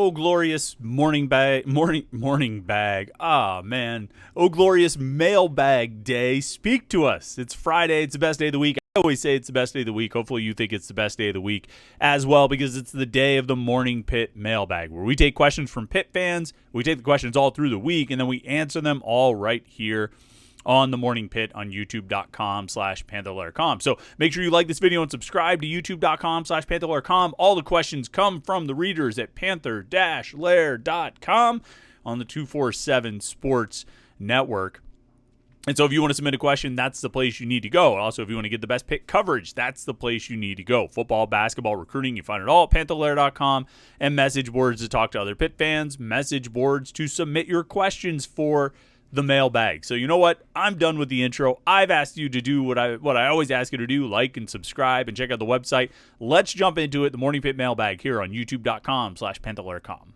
Oh, glorious morning bag. Ah, man. Oh, glorious mailbag day. Speak to us. It's Friday. It's the best day of the week. I always say it's the best day of the week. Hopefully you think it's the best day of the week as well, because it's the day of the Morning Pitt Mailbag, where we take questions from Pitt fans. We take the questions all through the week, and then we answer them all right here on the Morning Pit on youtube.com/Panther-Lair.com. So make sure you like this video and subscribe to youtube.com/Panther-Lair.com. All the questions come from the readers at Panther-Lair.com on the 247 Sports Network. And so if you want to submit a question, that's the place you need to go. Also, if you want to get the best Pitt coverage, that's the place you need to go. Football, basketball, recruiting, you find it all at Panther-Lair.com, and message boards to talk to other Pitt fans, message boards to submit your questions for the mailbag. So you know what? I'm done with the intro. I've asked you to do what I always ask you to do, like and subscribe and check out the website. Let's jump into it. The Morning Pitt Mailbag here on youtube.com/Panther-Lair.com.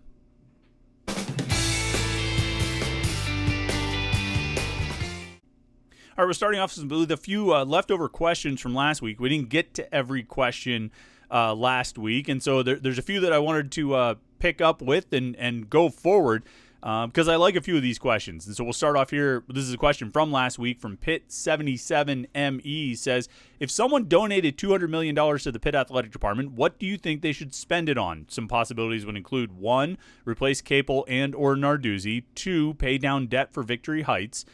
All right, we're starting off with a few leftover questions from last week. We didn't get to every question last week, and so there's a few that I wanted to pick up with and go forward, because I like a few of these questions. And so we'll start off here. This is a question from last week from Pitt77ME. Says, if someone donated $200 million to the Pitt Athletic Department, what do you think they should spend it on? Some possibilities would include 1, replace Capel and or Narduzzi; 2, pay down debt for Victory Heights;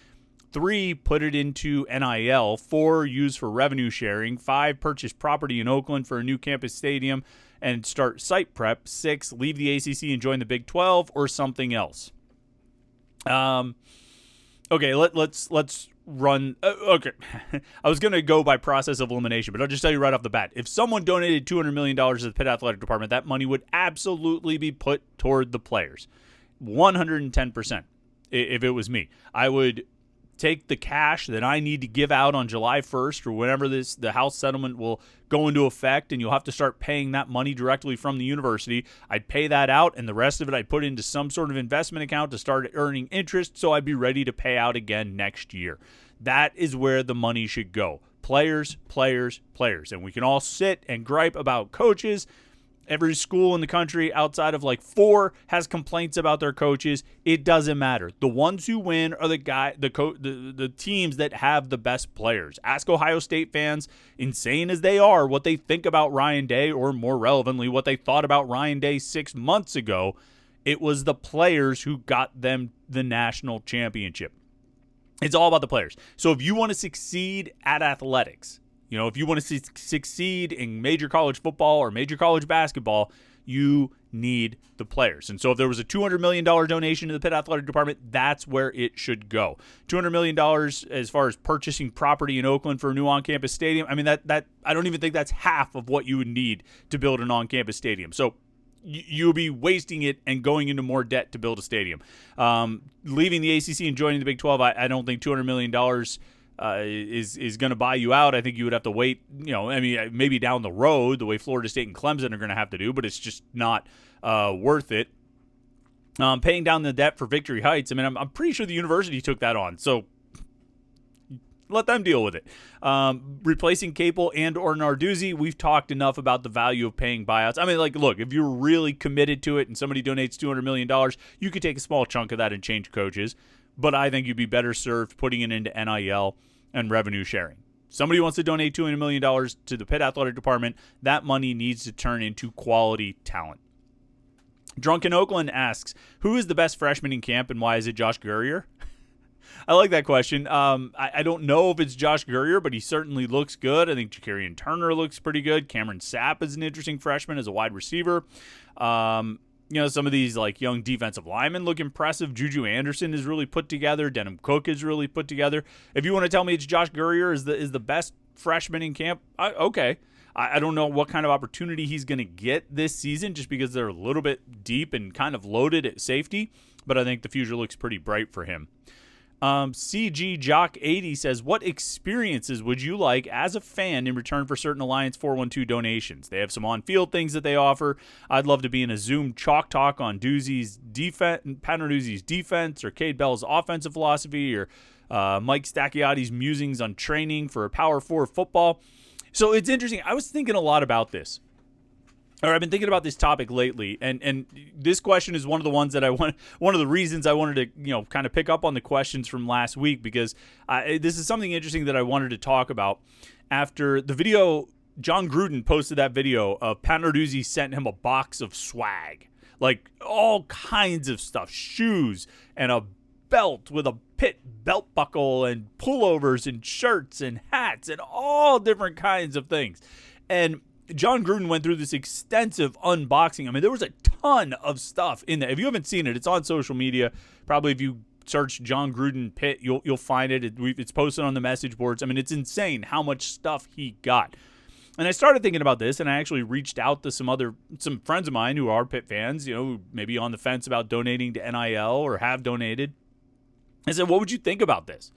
3, put it into NIL; 4, use for revenue sharing; 5, purchase property in Oakland for a new campus stadium and start site prep; 6, leave the ACC and join the Big 12, or something else. Okay, let's run. Okay, I was gonna go by process of elimination, but I'll just tell you right off the bat: if someone donated $200 million to the Pitt Athletic Department, that money would absolutely be put toward the players, 110%. If it was me, I would take the cash that I need to give out on July 1st or whenever the House settlement will go into effect, and you'll have to start paying that money directly from the university. I'd pay that out, and the rest of it I'd put into some sort of investment account to start earning interest, so I'd be ready to pay out again next year. That is where the money should go. Players, players, players. And we can all sit and gripe about coaches. Every school in the country outside of like 4 has complaints about their coaches. It doesn't matter. The ones who win are the teams that have the best players. Ask Ohio State fans, insane as they are, what they think about Ryan Day, or more relevantly, what they thought about Ryan Day 6 months ago. It was the players who got them the national championship. It's all about the players. So if you want to succeed at athletics, if you want to succeed in major college football or major college basketball, you need the players. And so if there was a $200 million donation to the Pitt Athletic Department, that's where it should go. $200 million as far as purchasing property in Oakland for a new on-campus stadium, I mean, that I don't even think that's half of what you would need to build an on-campus stadium. So you'll be wasting it and going into more debt to build a stadium. Leaving the ACC and joining the Big 12, I don't think $200 million is going to buy you out. I think you would have to wait, maybe down the road, the way Florida State and Clemson are going to have to do, but it's just not worth it. Paying down the debt for Victory Heights, I mean, I'm pretty sure the university took that on, so let them deal with it. Replacing Capel and or Narduzzi, we've talked enough about the value of paying buyouts. I mean, look, if you're really committed to it and somebody donates $200 million, you could take a small chunk of that and change coaches. But I think you'd be better served putting it into NIL and revenue sharing. Somebody wants to donate $200 million to the Pitt Athletic Department. That money needs to turn into quality talent. Drunken Oakland asks, who is the best freshman in camp and why is it Josh Gurrier? I like that question. I don't know if it's Josh Gurrier, but he certainly looks good. I think Ja'Karian Turner looks pretty good. Cameron Sapp is an interesting freshman as a wide receiver. Some of these young defensive linemen look impressive. Juju Anderson is really put together. Denham Cook is really put together. If you want to tell me it's Josh Gurrier is the best freshman in camp, okay. I don't know what kind of opportunity he's going to get this season, just because they're a little bit deep and kind of loaded at safety, but I think the future looks pretty bright for him. CG Jock 80 says, what experiences would you like as a fan in return for certain Alliance 412 donations? They have some on-field things that they offer. I'd love to be in a Zoom chalk talk on Doozy's defense, Pat Narduzzi's defense, or Cade Bell's offensive philosophy, or Mike Stacchiotti's musings on training for Power 4 football. So it's interesting. I was thinking a lot about this. or I've been thinking about this topic lately, and this question is one of the ones that one of the reasons I wanted to, kind of pick up on the questions from last week, because this is something interesting that I wanted to talk about after the video. John Gruden posted that video of Pat Narduzzi sent him a box of swag, like all kinds of stuff, shoes and a belt with a Pitt belt buckle and pullovers and shirts and hats and all different kinds of things. And John Gruden went through this extensive unboxing. I mean, there was a ton of stuff in there. If you haven't seen it, it's on social media. Probably if you search John Gruden Pitt, you'll find it. It's posted on the message boards. I mean, it's insane how much stuff he got. And I started thinking about this, and I actually reached out to some friends of mine who are Pitt fans, maybe on the fence about donating to NIL or have donated. I said, what would you think about this?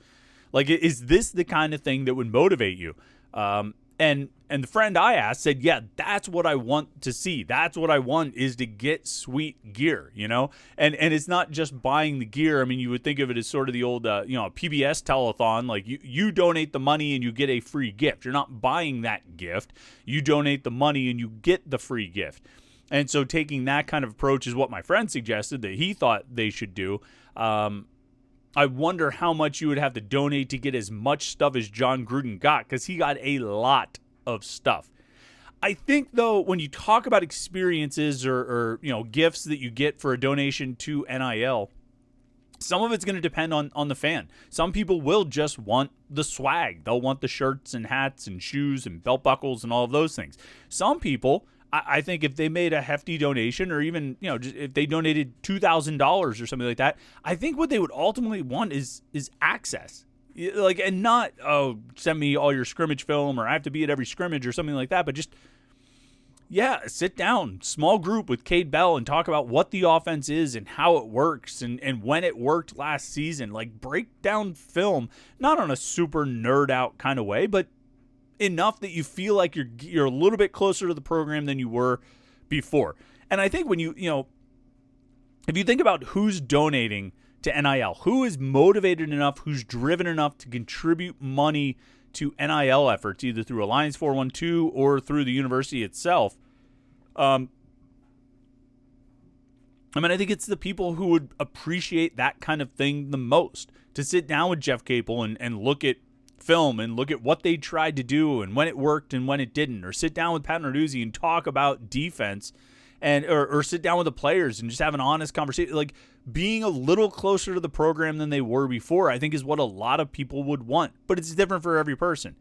Like, is this the kind of thing that would motivate you? And the friend I asked said, yeah, that's what I want to see. That's what I want, is to get sweet gear, And it's not just buying the gear. I mean, you would think of it as sort of the old, PBS telethon. Like you donate the money and you get a free gift. You're not buying that gift. You donate the money and you get the free gift. And so taking that kind of approach is what my friend suggested that he thought they should do. I wonder how much you would have to donate to get as much stuff as John Gruden got, because he got a lot of stuff. I think, though, when you talk about experiences or gifts that you get for a donation to NIL, some of it's going to depend on the fan. Some people will just want the swag. They'll want the shirts and hats and shoes and belt buckles and all of those things. Some people, I think if they made a hefty donation, or even, just if they donated $2,000 or something like that, I think what they would ultimately want is access. Like, and not, send me all your scrimmage film, or I have to be at every scrimmage or something like that, but just, sit down, small group with Cade Bell and talk about what the offense is and how it works and when it worked last season. Like, break down film, not on a super nerd out kind of way, but enough that you feel like you're a little bit closer to the program than you were before. And I think when if you think about who's donating to NIL, who is motivated enough, who's driven enough to contribute money to NIL efforts, either through Alliance 412 or through the university itself, I think it's the people who would appreciate that kind of thing the most, to sit down with Jeff Capel and look at film and look at what they tried to do and when it worked and when it didn't, or sit down with Pat Narduzzi and talk about defense, and or sit down with the players and just have an honest conversation. Like, being a little closer to the program than they were before, I think, is what a lot of people would want. But it's different for every person.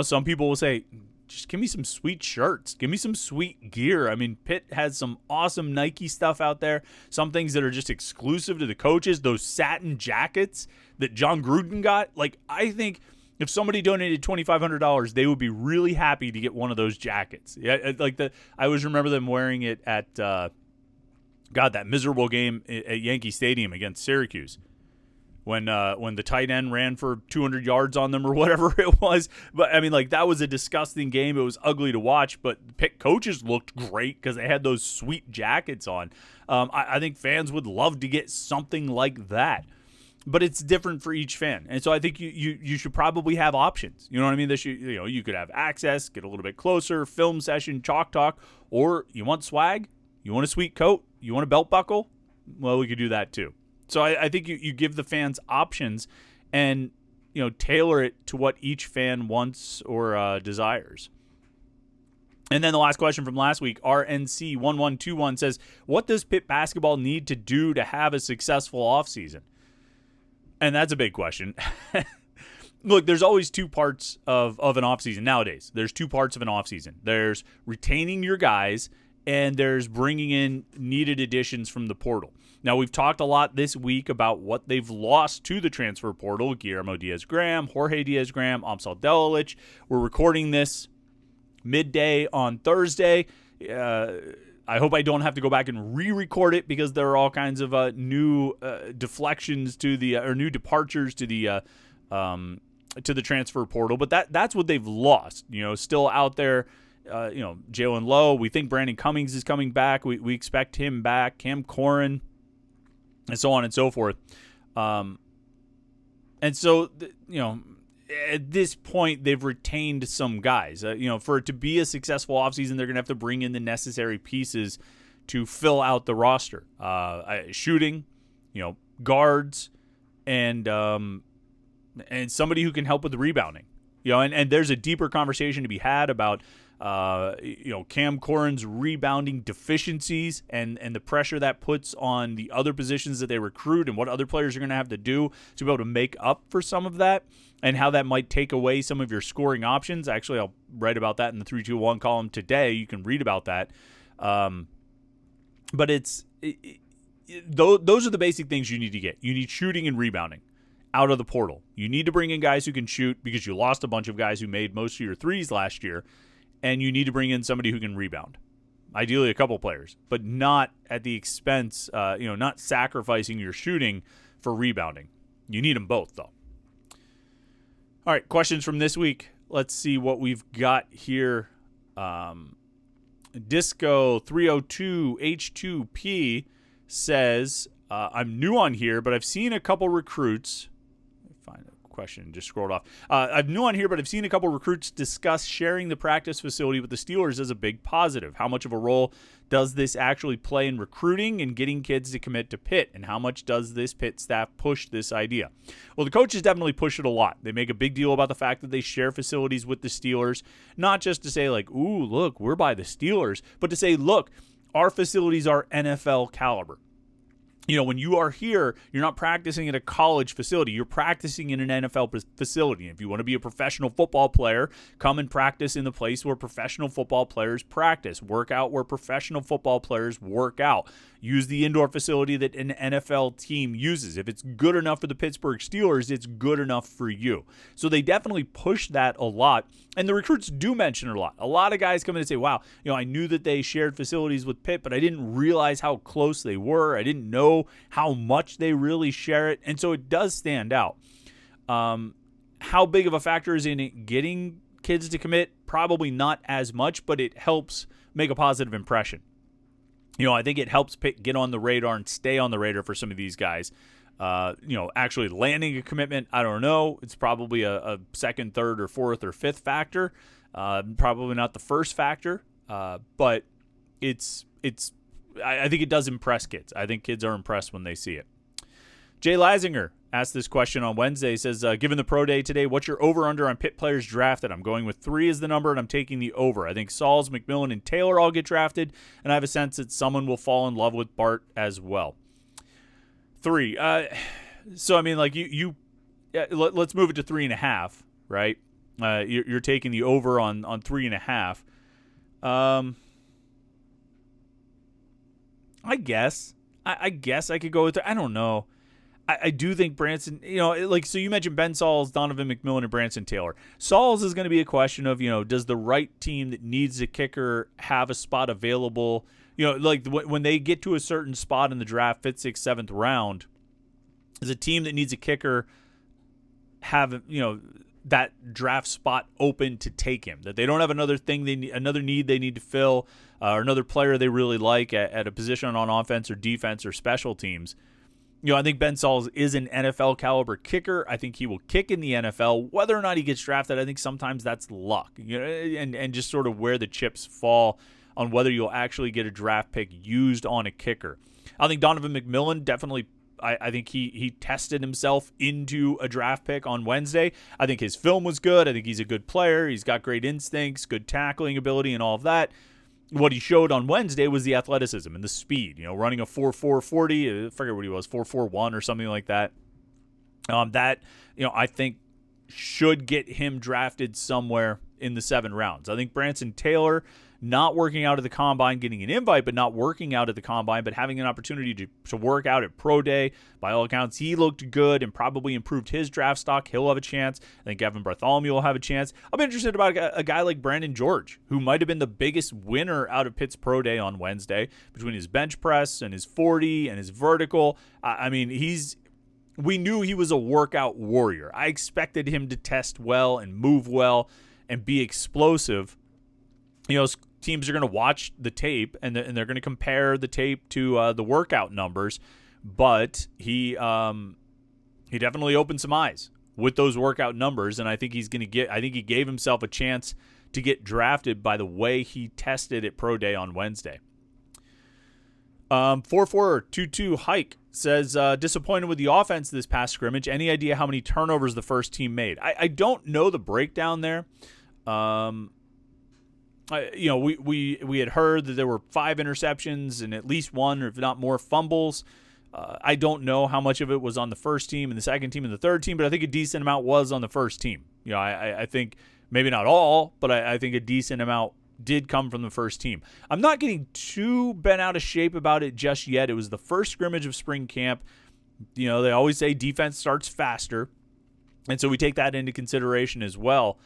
Some people will say, just give me some sweet shirts, give me some sweet gear. I mean, Pitt has some awesome Nike stuff out there, some things that are just exclusive to the coaches, those satin jackets that John Gruden got. Like, I think if somebody donated $2,500, they would be really happy to get one of those jackets. Yeah, I always remember them wearing it at that miserable game at Yankee Stadium against Syracuse, when the tight end ran for 200 yards on them or whatever it was. But I mean, that was a disgusting game. It was ugly to watch, but the Pitt coaches looked great because they had those sweet jackets on. I think fans would love to get something like that. But it's different for each fan. And so I think you should probably have options. You know what I mean? You could have access, get a little bit closer, film session, chalk talk, or you want swag, you want a sweet coat, you want a belt buckle, well, we could do that too. So I think you give the fans options and, tailor it to what each fan wants or desires. And then the last question from last week, RNC1121 says, what does Pitt basketball need to do to have a successful offseason? And that's a big question. Look, there's always two parts of an offseason nowadays. There's two parts of an offseason. There's retaining your guys, and there's bringing in needed additions from the portal. Now, we've talked a lot this week about what they've lost to the transfer portal: Guillermo Diaz-Graham, Jorge Diaz-Graham, Amsal Delilich. We're recording this midday on Thursday. I hope I don't have to go back and re-record it, because there are all kinds of new deflections to the or new departures to the transfer portal. But that's what they've lost. Still out there. Jalen Lowe. We think Brandon Cummings is coming back. We expect him back. Cam Corrin, and so on and so forth. And so at this point, they've retained some guys. For it to be a successful offseason, they're going to have to bring in the necessary pieces to fill out the roster. Shooting, guards, and somebody who can help with the rebounding. And there's a deeper conversation to be had about Cam Corrin's rebounding deficiencies and the pressure that puts on the other positions that they recruit and what other players are going to have to do to be able to make up for some of that, and how that might take away some of your scoring options. Actually, I'll write about that in the 3-2-1 column today. You can read about that. But those are the basic things you need to get. You need shooting and rebounding out of the portal. You need to bring in guys who can shoot because you lost a bunch of guys who made most of your threes last year, and you need to bring in somebody who can rebound. Ideally a couple players, but not at the expense, not sacrificing your shooting for rebounding. You need them both, though. All right, questions from this week. Let's see what we've got here. Disco302H2P says, I'm new on here, but I've seen a couple recruits. Let me find a question, just scrolled off. I'm new on here, but I've seen a couple recruits discuss sharing the practice facility with the Steelers as a big positive. How much of a role does this actually play in recruiting and getting kids to commit to Pitt? And how much does this Pitt staff push this idea? Well, the coaches definitely push it a lot. They make a big deal about the fact that they share facilities with the Steelers, not just to say like, ooh, look, we're by the Steelers, but to say, look, our facilities are NFL caliber. When you are here, you're not practicing at a college facility. You're practicing in an NFL facility. If you want to be a professional football player, come and practice in the place where professional football players practice. Work out where professional football players work out. Use the indoor facility that an NFL team uses. If it's good enough for the Pittsburgh Steelers, it's good enough for you. So they definitely push that a lot. And the recruits do mention it a lot. A lot of guys come in and say, wow, I knew that they shared facilities with Pitt, but I didn't realize how close they were. I didn't know how much they really share it. And so it does stand out. How big of a factor is in it getting kids to commit? Probably not as much, but it helps make a positive impression. I think it helps Pitt get on the radar and stay on the radar for some of these guys. Actually landing a commitment, I don't know. It's probably a second, third, or fourth, or fifth factor. Probably not the first factor, but I think it does impress kids. I think kids are impressed when they see it. Jay Lazinger asked this question on Wednesday. He says, given the pro day today, what's your over-under on Pitt players drafted? I'm going with 3 as the number, and I'm taking the over. I think Sauls, McMillan, and Taylor all get drafted, and I have a sense that someone will fall in love with Bart as well. 3. So, I mean, like, let's move it to 3.5, right? You're taking the over on 3.5. I guess I could go with it. I don't know. I do think Branson, so you mentioned Ben Sauls, Donovan McMillan, and Branson Taylor. Sauls is going to be a question of, does the right team that needs a kicker have a spot available? When they get to a certain spot in the draft, 5th, 6th, 7th round, does a team that needs a kicker have, that draft spot open to take him? That they don't have another need they need to fill, or another player they really like at a position on offense or defense or special teams. I think Ben Sauls is an NFL caliber kicker. I think he will kick in the NFL. Whether or not he gets drafted, I think sometimes that's luck, and just sort of where the chips fall on whether you'll actually get a draft pick used on a kicker. I think Donovan McMillan definitely, I think he tested himself into a draft pick on Wednesday. I think his film was good. I think he's a good player. He's got great instincts, good tackling ability, and all of that. What he showed on Wednesday was the athleticism and the speed, running a 4.440, I forget what he was, 4.41 or something like that. I think should get him drafted somewhere in the 7 rounds. I think Branson Taylor, not working out at the combine, getting an invite, but not working out at the combine, but having an opportunity to work out at pro day. By all accounts, he looked good and probably improved his draft stock. He'll have a chance. I think Evan Bartholomew will have a chance. I'm interested about a guy like Brandon George, who might have been the biggest winner out of Pitt's pro day on Wednesday between his bench press and his 40 and his vertical. We knew he was a workout warrior. I expected him to test well and move well and be explosive. Teams are going to watch the tape and they're going to compare the tape to the workout numbers, but he definitely opened some eyes with those workout numbers, and I think he gave himself a chance to get drafted by the way he tested at Pro Day on Wednesday. 4422 Hike says, disappointed with the offense this past scrimmage. Any idea how many turnovers the first team made? I don't know the breakdown there. We had heard that there were 5 interceptions and at least 1, or if not more, fumbles. I don't know how much of it was on the first team and the second team and the third team, but I think a decent amount was on the first team. I think maybe not all, but I think a decent amount did come from the first team. I'm not getting too bent out of shape about it just yet. It was the first scrimmage of spring camp. They always say defense starts faster, and so we take that into consideration as well.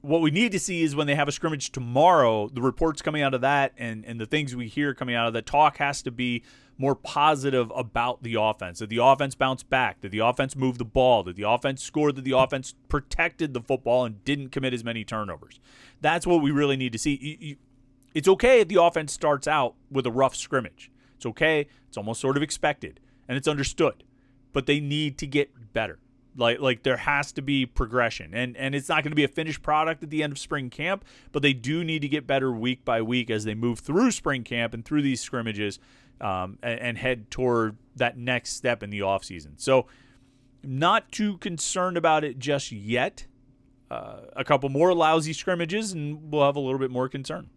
What we need to see is when they have a scrimmage tomorrow, the reports coming out of that and the things we hear coming out of that talk has to be more positive about the offense, that the offense bounced back, that the offense moved the ball, that the offense scored, that the offense protected the football and didn't commit as many turnovers. That's what we really need to see. It's okay if the offense starts out with a rough scrimmage. It's okay. It's almost sort of expected, and it's understood. But they need to get better. Like there has to be progression, and it's not going to be a finished product at the end of spring camp, but they do need to get better week by week as they move through spring camp and through these scrimmages and head toward that next step in the offseason. So not too concerned about it just yet. A couple more lousy scrimmages, and we'll have a little bit more concern.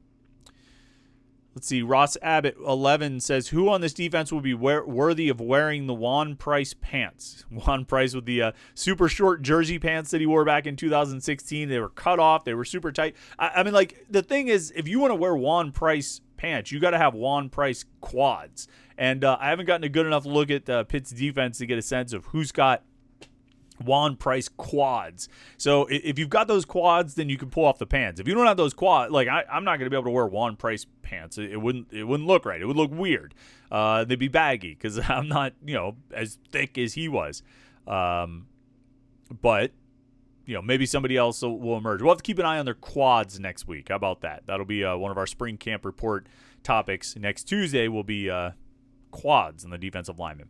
Let's see. Ross Abbott 11 says, who on this defense will be worthy of wearing the Juan Price pants? Juan Price with the super short jersey pants that he wore back in 2016. They were cut off. They were super tight. I mean, like, the thing is, if you want to wear Juan Price pants, you got to have Juan Price quads. And I haven't gotten a good enough look at Pitt's defense to get a sense of who's got Juan Price quads. So if you've got those quads, then you can pull off the pants. If you don't have those quads, like I'm not going to be able to wear Juan Price pants. It wouldn't look right. It would look weird. They'd be baggy because I'm not as thick as he was. But maybe somebody else will emerge. We'll have to keep an eye on their quads next week. How about that? That'll be one of our spring camp report topics. Next Tuesday will be quads on the defensive lineman.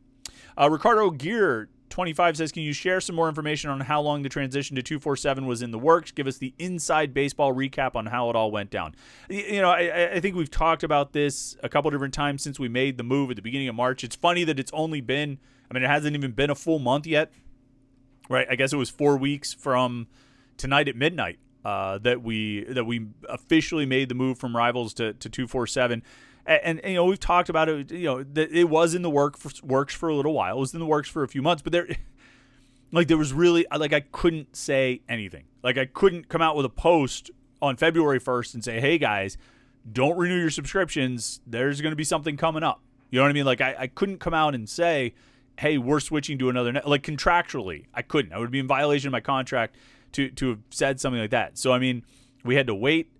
Ricardo Gear 25 says, can you share some more information on how long the transition to 247 was in the works? Give us the inside baseball recap on how it all went down. I think we've talked about this a couple different times since we made the move at the beginning of March. It's funny that it's only been, it hasn't even been a full month yet, right? I guess it was 4 weeks from tonight at midnight that we officially made the move from Rivals to 247. And we've talked about it. That it was in the works for a little while. It was in the works for a few months, but there was really I couldn't say anything. Like I couldn't come out with a post on February 1st and say, "Hey guys, don't renew your subscriptions. There's going to be something coming up." You know what I mean? Like I couldn't come out and say, "Hey, we're switching to another." Like contractually, I couldn't. I would be in violation of my contract to have said something like that. So we had to wait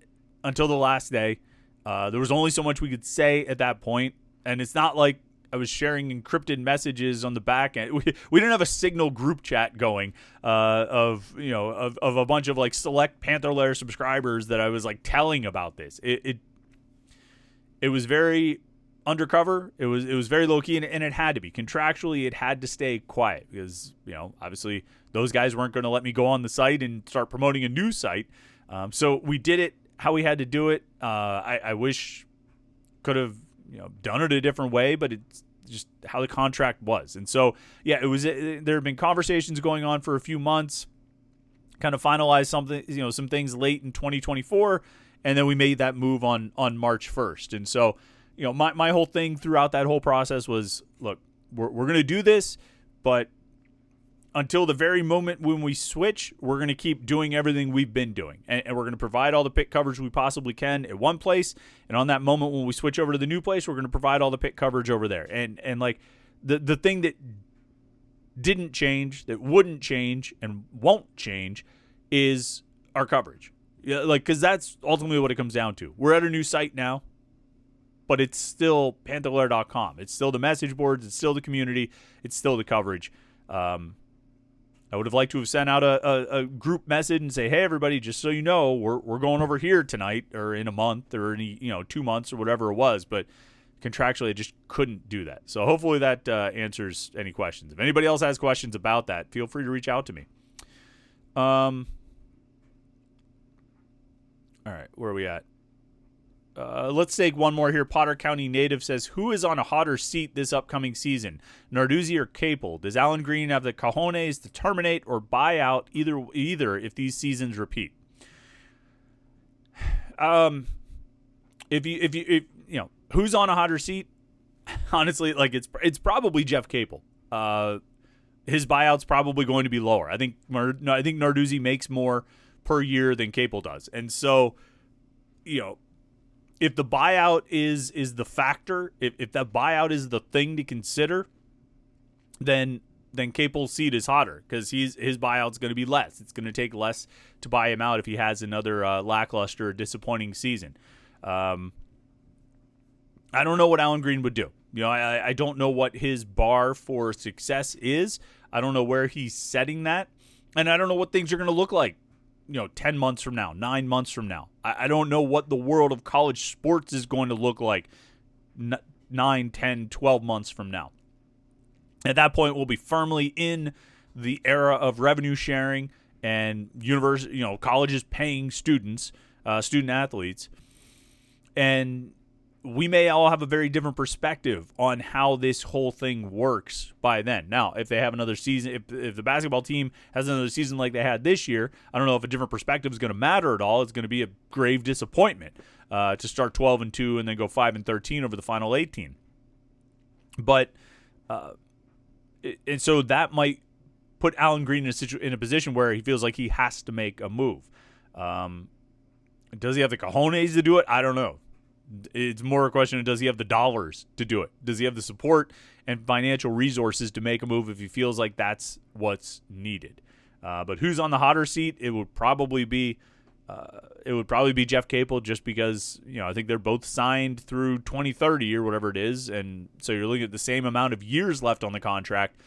until the last day. There was only so much we could say at that point, and it's not like I was sharing encrypted messages on the back end. We didn't have a Signal group chat going of a bunch of like select Panther-Lair subscribers that I was like telling about this. It was very undercover. It was very low key, and it had to be contractually. It had to stay quiet because obviously those guys weren't going to let me go on the site and start promoting a new site. So we did it how we had to do it. I wish could have done it a different way, but it's just how the contract was. And so there have been conversations going on for a few months, kind of finalized something, some things late in 2024, and then we made that move on March 1st. And so my whole thing throughout that whole process was, look, we're going to do this, but until the very moment when we switch, we're going to keep doing everything we've been doing. And we're going to provide all the Pitt coverage we possibly can at one place. And on that moment when we switch over to the new place, we're going to provide all the Pitt coverage over there. And like the thing that didn't change, that wouldn't change, and won't change is our coverage. Yeah, because that's ultimately what it comes down to. We're at a new site now, but it's still Panther-Lair.com. It's still the message boards. It's still the community. It's still the coverage. I would have liked to have sent out a group message and say, hey, everybody, just so you know, we're going over here tonight or in a month or in 2 months or whatever it was. But Contractually, I just couldn't do that. So hopefully that answers any questions. If anybody else has questions about that, feel free to reach out to me. All right, where are we at? Let's take one more here. Potter County native says, who is on a hotter seat this upcoming season, Narduzzi or Capel? Does Alan Green have the cojones to terminate or buy out either if these seasons repeat? If you know who's on a hotter seat, honestly, like it's probably Jeff Capel. His buyout's probably going to be lower. I think Narduzzi makes more per year than Capel does, and so if the buyout is the factor, if that buyout is the thing to consider, then Capel's seat is hotter because his buyout's going to be less. It's going to take less to buy him out if he has another lackluster, disappointing season. I don't know what Alan Green would do. I don't know what his bar for success is. I don't know where he's setting that, and I don't know what things are going to look like 10 months from now, 9 months from now. I don't know what the world of college sports is going to look like 9, 10, 12 months from now. At that point, we'll be firmly in the era of revenue sharing and colleges paying students, student athletes. And we may all have a very different perspective on how this whole thing works by then. Now, if they have another season, if the basketball team has another season like they had this year, I don't know if a different perspective is going to matter at all. It's going to be a grave disappointment to start 12-2 and then go 5-13 over the final 18. But and so that might put Alan Green in a position where he feels like he has to make a move. Does he have the cojones to do it? I don't know. It's more a question of, does he have the dollars to do it? Does he have the support and financial resources to make a move if he feels like that's what's needed? But who's on the hotter seat? It would probably be Jeff Capel, just because I think they're both signed through 2030 or whatever it is, and so you're looking at the same amount of years left on the contract,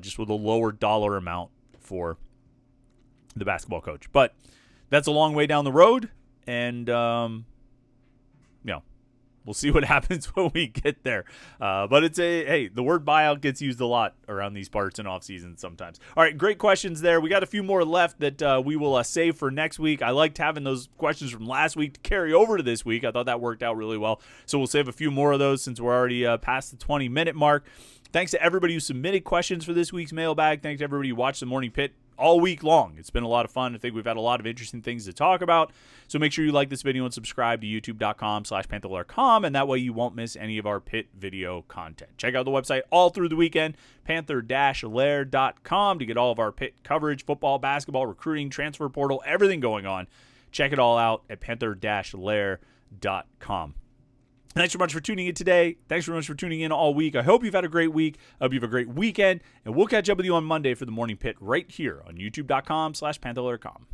just with a lower dollar amount for the basketball coach. But that's a long way down the road, and we'll see what happens when we get there. But the word buyout gets used a lot around these parts in offseason sometimes. All right, great questions there. We got a few more left that we will save for next week. I liked having those questions from last week to carry over to this week. I thought that worked out really well. So we'll save a few more of those since we're already past the 20-minute mark. Thanks to everybody who submitted questions for this week's mailbag. Thanks to everybody who watched the Morning Pitt all week long. It's been a lot of fun. I think we've had a lot of interesting things to talk about. So make sure you like this video and subscribe to youtube.com/Panther-Lair.com, and that way you won't miss any of our Pitt video content. Check out the website all through the weekend, Panther-Lair.com, to get all of our Pitt coverage, football, basketball, recruiting, transfer portal, everything going on. Check it all out at Panther-Lair.com. Thanks so much for tuning in today. Thanks very much for tuning in all week. I hope you've had a great week. I hope you have a great weekend. And we'll catch up with you on Monday for the Morning Pitt right here on youtube.com/Panther-Lair.com.